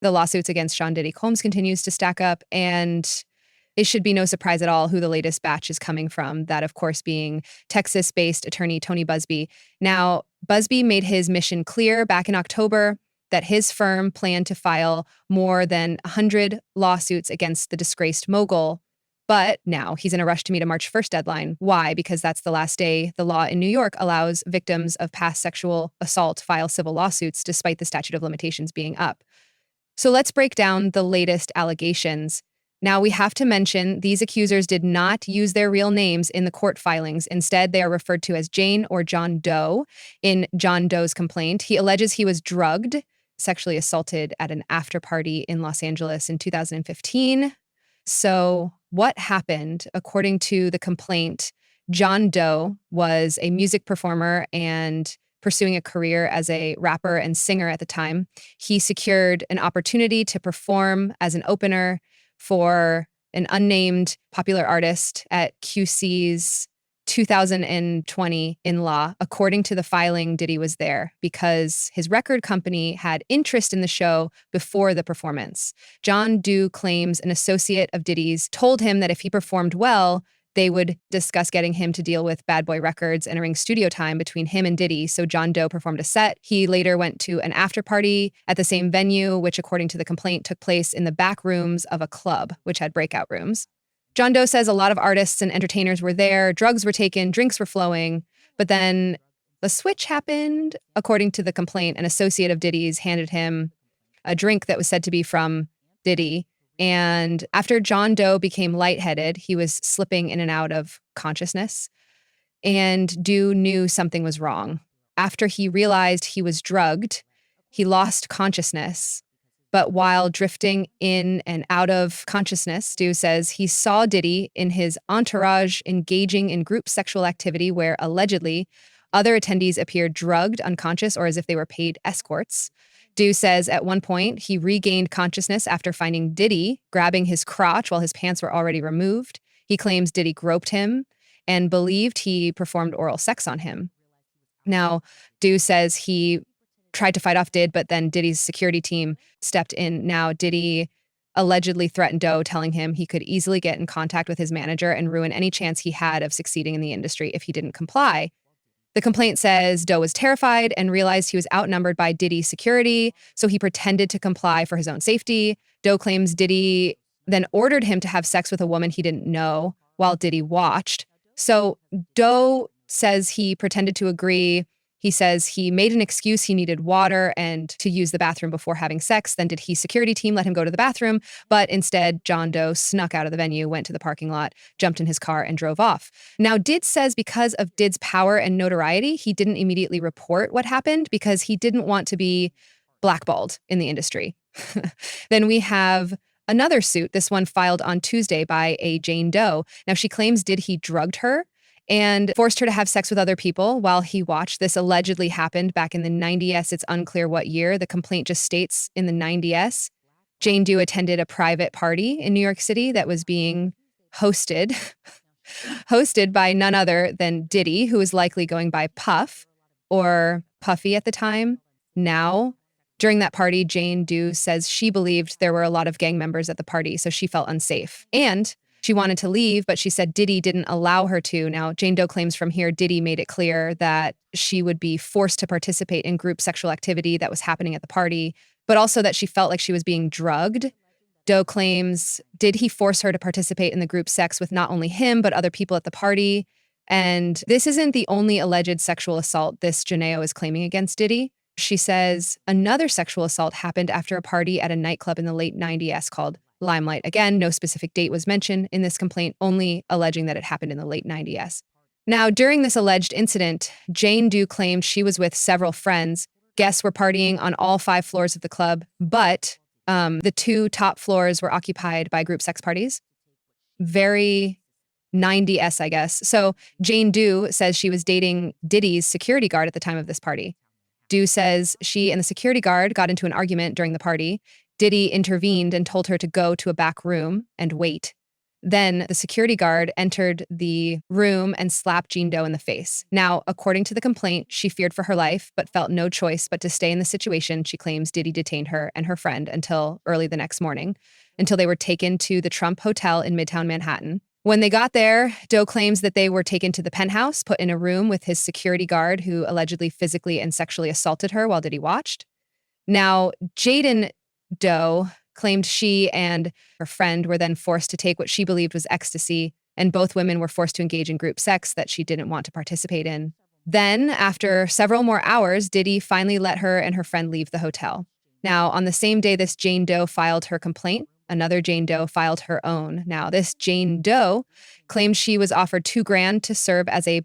The lawsuits against Sean Diddy Combs continues to stack up, and it should be no surprise at all who the latest batch is coming from, that, of course, being Texas-based attorney Tony Busby. Now, Busby made his mission clear back in October that his firm planned to file more than 100 lawsuits against the disgraced mogul. But now he's in a rush to meet a March 1st deadline. Why? Because that's the last day the law in New York allows victims of past sexual assault file civil lawsuits despite the statute of limitations being up. So let's break down the latest allegations. Now, we have to mention these accusers did not use their real names in the court filings. Instead, they are referred to as Jane or John Doe. In John Doe's complaint, he alleges he was drugged, sexually assaulted at an after party in Los Angeles in 2015. So what happened? According to the complaint, John Doe was a music performer and pursuing a career as a rapper and singer at the time. He secured an opportunity to perform as an opener for an unnamed popular artist at QC's 2020 in law. According to the filing, Diddy was there because his record company had interest in the show before the performance. John Doe claims an associate of Diddy's told him that if he performed well, they would discuss getting him to deal with Bad Boy Records, entering studio time between him and Diddy. So John Doe performed a set. He later went to an after party at the same venue, which according to the complaint took place in the back rooms of a club, which had breakout rooms. John Doe says a lot of artists and entertainers were there, drugs were taken, drinks were flowing, but then the switch happened. According to the complaint, an associate of Diddy's handed him a drink that was said to be from Diddy. And after John Doe became lightheaded, he was slipping in and out of consciousness, and Doe knew something was wrong. After he realized he was drugged, he lost consciousness. But while drifting in and out of consciousness, Doe says he saw Diddy in his entourage engaging in group sexual activity where allegedly other attendees appeared drugged, unconscious, or as if they were paid escorts. Doe says at one point he regained consciousness after finding Diddy grabbing his crotch while his pants were already removed. He claims Diddy groped him and believed he performed oral sex on him. Now, Doe says he tried to fight off Did, but then Diddy's security team stepped in. Now, Diddy allegedly threatened Doe, telling him he could easily get in contact with his manager and ruin any chance he had of succeeding in the industry if he didn't comply. The complaint says Doe was terrified and realized he was outnumbered by Diddy's security, so he pretended to comply for his own safety. Doe claims Diddy then ordered him to have sex with a woman he didn't know while Diddy watched. So Doe says he pretended to agree. He says he made an excuse he needed water and to use the bathroom before having sex. Then did his security team let him go to the bathroom? But instead, John Doe snuck out of the venue, went to the parking lot, jumped in his car, and drove off. Now, Did says because of Did's power and notoriety, he didn't immediately report what happened because he didn't want to be blackballed in the industry. Then we have another suit, this one filed on Tuesday by a Jane Doe. Now, she claims he drugged her and forced her to have sex with other people while he watched. This allegedly happened back in the 90s. It's unclear what year. The complaint just states in the 90s. Jane Doe attended a private party in New York City that was being hosted by none other than Diddy, who was likely going by Puff or Puffy at the time. Now, during that party, Jane Doe says she believed there were a lot of gang members at the party, so she felt unsafe. And she wanted to leave, but she said Diddy didn't allow her to. Now, Jane Doe claims from here Diddy made it clear that she would be forced to participate in group sexual activity that was happening at the party, but also that she felt like she was being drugged. Doe claims, did he force her to participate in the group sex with not only him, but other people at the party? And this isn't the only alleged sexual assault this Janeo is claiming against Diddy. She says another sexual assault happened after a party at a nightclub in the late 90s called Limelight. Again, no specific date was mentioned in this complaint, only alleging that it happened in the late 90s. Now, during this alleged incident, Jane Doe claimed she was with several friends. Guests were partying on all 5 floors of the club, but the 2 top floors were occupied by group sex parties. Very 90s, I guess. So Jane Doe says she was dating Diddy's security guard at the time of this party. Doe says she and the security guard got into an argument during the party. Diddy intervened and told her to go to a back room and wait. Then the security guard entered the room and slapped Jean Doe in the face. Now, according to the complaint, she feared for her life, but felt no choice but to stay in the situation. She claims Diddy detained her and her friend until early the next morning, until they were taken to the Trump Hotel in Midtown Manhattan. When they got there, Doe claims that they were taken to the penthouse, put in a room with his security guard who allegedly physically and sexually assaulted her while Diddy watched. Now, Jaden Doe claimed she and her friend were then forced to take what she believed was ecstasy, and both women were forced to engage in group sex that she didn't want to participate in. Then, after several more hours, Diddy finally let her and her friend leave the hotel. Now, on the same day this Jane Doe filed her complaint, another Jane Doe filed her own. Now, this Jane Doe claimed she was offered $2,000 to serve as a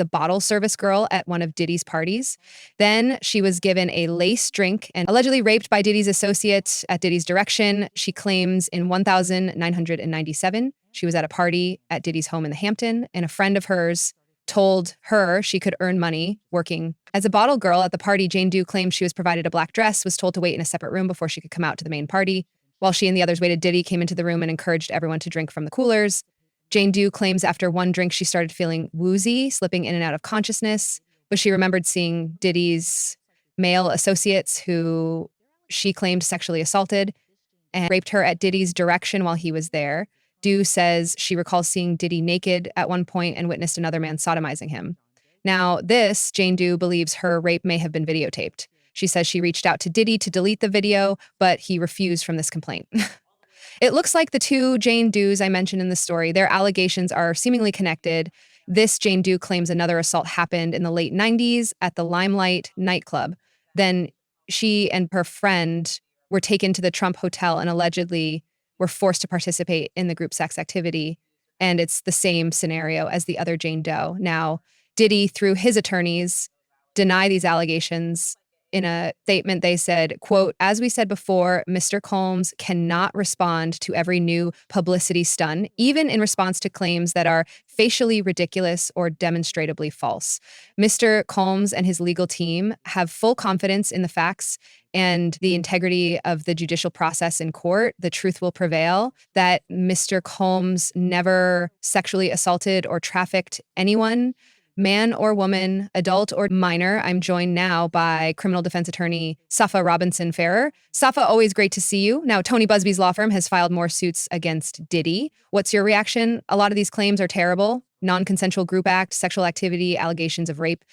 bottle service girl at one of Diddy's parties. Then she was given a lace drink and allegedly raped by Diddy's associate at Diddy's direction. She claims in 1997, she was at a party at Diddy's home in the Hampton, and a friend of hers told her she could earn money working as a bottle girl at the party. Jane Doe claimed she was provided a black dress, was told to wait in a separate room before she could come out to the main party. While she and the others waited, Diddy came into the room and encouraged everyone to drink from the coolers. Jane Doe claims after one drink, she started feeling woozy, slipping in and out of consciousness, but she remembered seeing Diddy's male associates who she claimed sexually assaulted and raped her at Diddy's direction while he was there. Doe says she recalls seeing Diddy naked at one point and witnessed another man sodomizing him. Now, Jane Doe believes her rape may have been videotaped. She says she reached out to Diddy to delete the video, but he refused from this complaint. It looks like the two Jane Does I mentioned in the story, their allegations are seemingly connected. This Jane Doe claims another assault happened in the late 90s at the Limelight nightclub. Then she and her friend were taken to the Trump Hotel and allegedly were forced to participate in the group sex activity. And it's the same scenario as the other Jane Doe. Now, Diddy, through his attorneys, deny these allegations. In a statement, they said, quote, "As we said before, Mr. Combs cannot respond to every new publicity stunt, even in response to claims that are facially ridiculous or demonstrably false. Mr. Combs and his legal team have full confidence in the facts and the integrity of the judicial process in court. The truth will prevail that Mr. Combs never sexually assaulted or trafficked anyone, man or woman, adult or minor." I'm joined now by criminal defense attorney Safa Robinson Ferrer. Safa, always great to see you. Now, Tony Busby's law firm has filed more suits against Diddy. What's your reaction? A lot of these claims are terrible. Non-consensual group act, sexual activity, allegations of rape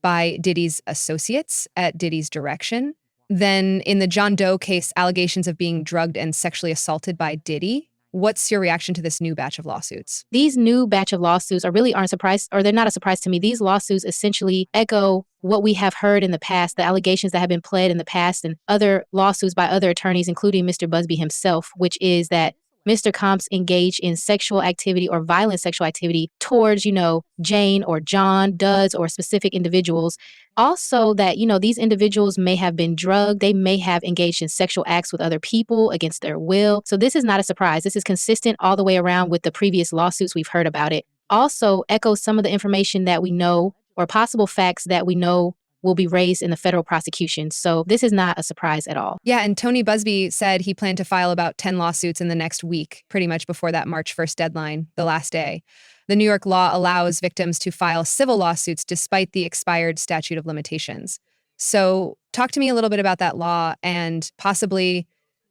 by Diddy's associates at Diddy's direction. Then in the John Doe case, allegations of being drugged and sexually assaulted by Diddy. What's your reaction to this new batch of lawsuits? These new batch of lawsuits aren't a surprise, or they're not a surprise to me. These lawsuits essentially echo what we have heard in the past, the allegations that have been pled in the past, and other lawsuits by other attorneys, including Mr. Busby himself, which is that Mr. Combs engaged in sexual activity or violent sexual activity towards, Jane or John Does or specific individuals. Also that, these individuals may have been drugged. They may have engaged in sexual acts with other people against their will. So this is not a surprise. This is consistent all the way around with the previous lawsuits we've heard about it. Also echoes some of the information that we know or possible facts that we know will be raised in the federal prosecution. So this is not a surprise at all. Yeah, and Tony Busby said he planned to file about 10 lawsuits in the next week, pretty much before that March 1st deadline, the last day. The New York law allows victims to file civil lawsuits despite the expired statute of limitations. So talk to me a little bit about that law, and possibly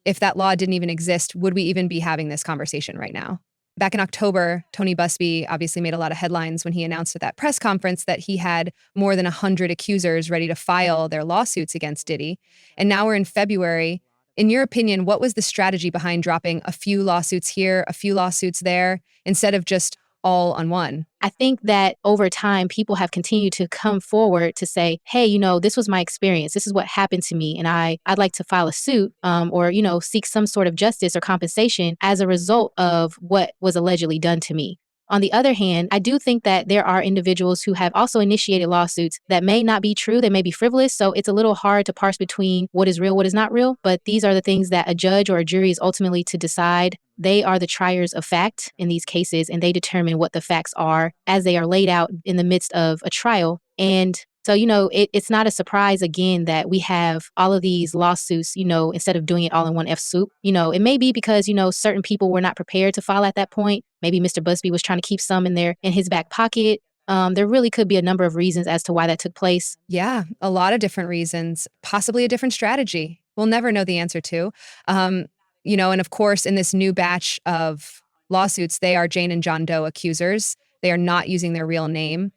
if that law didn't even exist, would we even be having this conversation right now? Back in October, Tony Busby obviously made a lot of headlines when he announced at that press conference that he had more than 100 accusers ready to file their lawsuits against Diddy. And now we're in February. In your opinion, what was the strategy behind dropping a few lawsuits here, a few lawsuits there, instead of just all on one? I think that over time, people have continued to come forward to say, hey, this was my experience. This is what happened to me. And I'd like to file a suit or, seek some sort of justice or compensation as a result of what was allegedly done to me. On the other hand, I do think that there are individuals who have also initiated lawsuits that may not be true, they may be frivolous. So it's a little hard to parse between what is real, what is not real. But these are the things that a judge or a jury is ultimately to decide. They are the triers of fact in these cases, and they determine what the facts are as they are laid out in the midst of a trial. And So, it's not a surprise again that we have all of these lawsuits, instead of doing it all in one F soup. It may be because, certain people were not prepared to file at that point. Maybe Mr. Busby was trying to keep some in his back pocket. There really could be a number of reasons as to why that took place. Yeah, a lot of different reasons, possibly a different strategy. We'll never know the answer to. Um, and of course, in this new batch of lawsuits, they are Jane and John Doe accusers. They are not using their real name.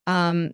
Um,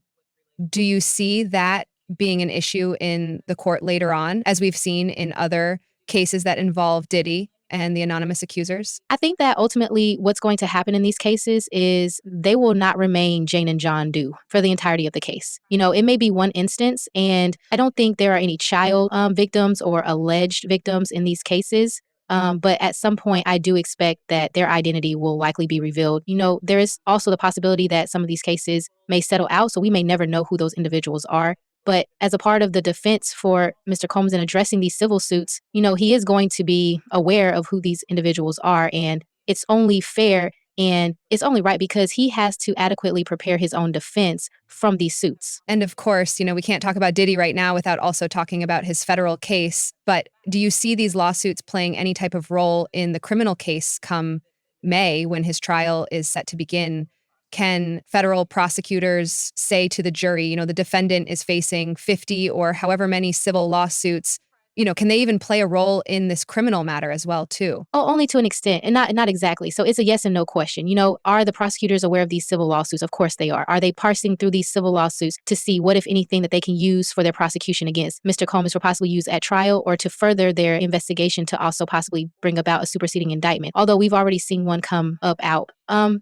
do you see that being an issue in the court later on, as we've seen in other cases that involve Diddy and the anonymous accusers? I think that ultimately what's going to happen in these cases is they will not remain Jane and John Doe for the entirety of the case. It may be one instance, and I don't think there are any child victims or alleged victims in these cases. But at some point, I do expect that their identity will likely be revealed. There is also the possibility that some of these cases may settle out, so we may never know who those individuals are. But as a part of the defense for Mr. Combs in addressing these civil suits, he is going to be aware of who these individuals are. And it's only fair and it's only right because he has to adequately prepare his own defense from these suits. And of course, we can't talk about Diddy right now without also talking about his federal case. But do you see these lawsuits playing any type of role in the criminal case come May when his trial is set to begin? Can federal prosecutors say to the jury, the defendant is facing 50 or however many civil lawsuits? Can they even play a role in this criminal matter as well, too? Oh, only to an extent, and not exactly. So it's a yes and no question. Are the prosecutors aware of these civil lawsuits? Of course they are. Are they parsing through these civil lawsuits to see what, if anything, that they can use for their prosecution against Mr. Combs or possibly use at trial or to further their investigation to also possibly bring about a superseding indictment? Although we've already seen one come up out.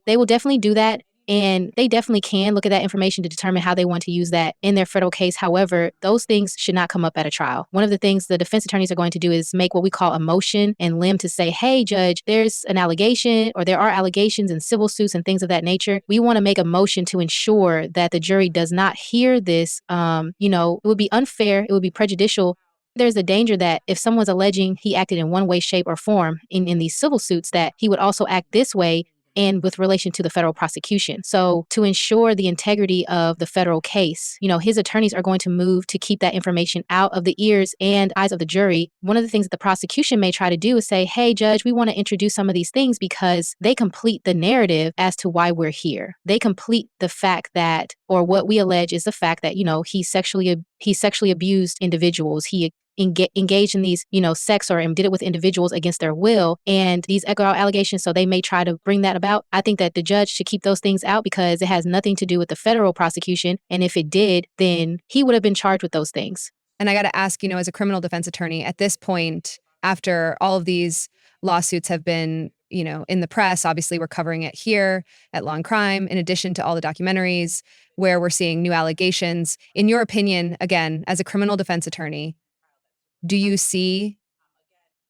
They will definitely do that. And they definitely can look at that information to determine how they want to use that in their federal case. However, those things should not come up at a trial. One of the things the defense attorneys are going to do is make what we call a motion and limb to say, hey, judge, there's an allegation or there are allegations in civil suits and things of that nature. We want to make a motion to ensure that the jury does not hear this. It would be unfair. It would be prejudicial. There's a danger that if someone's alleging he acted in one way, shape, or form in these civil suits, that he would also act this way and with relation to the federal prosecution. So to ensure the integrity of the federal case, his attorneys are going to move to keep that information out of the ears and eyes of the jury. One of the things that the prosecution may try to do is say, hey, judge, we want to introduce some of these things because they complete the narrative as to why we're here. They complete the fact that, or what we allege is the fact that, he sexually abused individuals. He engaged in these, sex or did it with individuals against their will and these echo allegations. So they may try to bring that about. I think that the judge should keep those things out because it has nothing to do with the federal prosecution. And if it did, then he would have been charged with those things. And I got to ask, as a criminal defense attorney, at this point, after all of these lawsuits have been, in the press, obviously we're covering it here at Law&Crime, in addition to all the documentaries where we're seeing new allegations. In your opinion, again, as a criminal defense attorney, do you see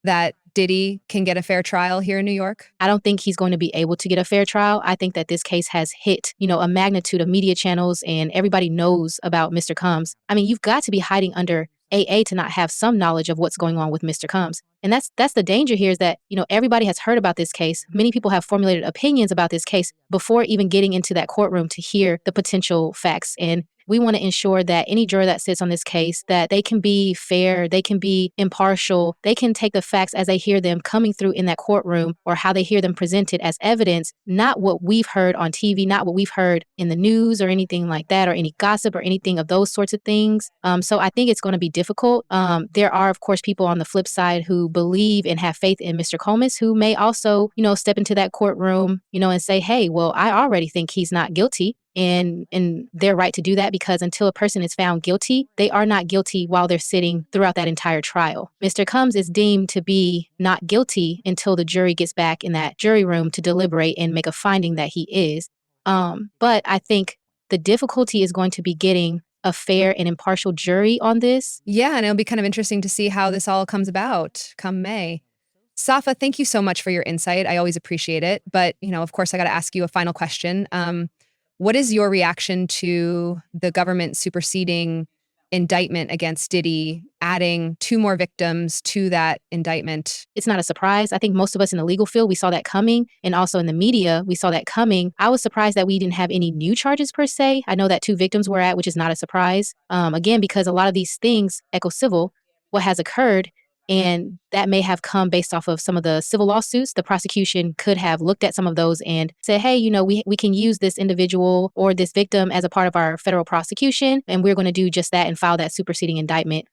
that Diddy can get a fair trial here in New York? I don't think he's going to be able to get a fair trial. I think that this case has hit, a magnitude of media channels and everybody knows about Mr. Combs. I mean, you've got to be hiding under AA to not have some knowledge of what's going on with Mr. Combs. And that's the danger here is that, everybody has heard about this case. Many people have formulated opinions about this case before even getting into that courtroom to hear the potential facts. And we want to ensure that any juror that sits on this case, that they can be fair, they can be impartial, they can take the facts as they hear them coming through in that courtroom or how they hear them presented as evidence, not what we've heard on TV, not what we've heard in the news or anything like that, or any gossip or anything of those sorts of things. So I think it's going to be difficult. There are, of course, people on the flip side who believe and have faith in Mr. Combs who may also, step into that courtroom, and say, hey, well, I already think he's not guilty. And they're right to do that because until a person is found guilty, they are not guilty while they're sitting throughout that entire trial. Mr. Combs is deemed to be not guilty until the jury gets back in that jury room to deliberate and make a finding that he is. But I think the difficulty is going to be getting a fair and impartial jury on this. Yeah, and it'll be kind of interesting to see how this all comes about come May. Safa, thank you so much for your insight. I always appreciate it. But, of course, I got to ask you a final question. What is your reaction to the government superseding indictment against Diddy, adding 2 more victims to that indictment. It's not a surprise. I think most of us in the legal field, we saw that coming. And also in the media, we saw that coming. I was surprised that we didn't have any new charges per se. I know that 2 victims were at, which is not a surprise. Again, because a lot of these things echo civil, what has occurred. And that may have come based off of some of the civil lawsuits. The prosecution could have looked at some of those and said, hey, we can use this individual or this victim as a part of our federal prosecution. And we're going to do just that and file that superseding indictment.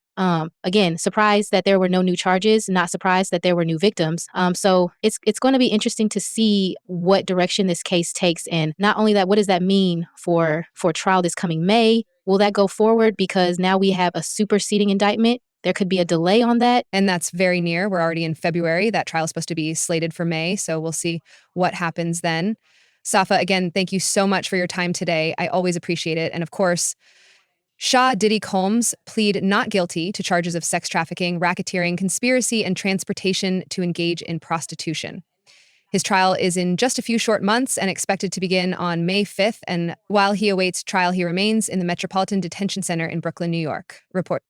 Again, surprised that there were no new charges, not surprised that there were new victims. So it's going to be interesting to see what direction this case takes. And not only that, what does that mean for trial this coming May? Will that go forward? Because now we have a superseding indictment. There could be a delay on that. And that's very near. We're already in February. That trial is supposed to be slated for May. So we'll see what happens then. Safa, again, thank you so much for your time today. I always appreciate it. And of course, Shah Diddy Combs plead not guilty to charges of sex trafficking, racketeering, conspiracy, and transportation to engage in prostitution. His trial is in just a few short months and expected to begin on May 5th. And while he awaits trial, he remains in the Metropolitan Detention Center in Brooklyn, New York. Report.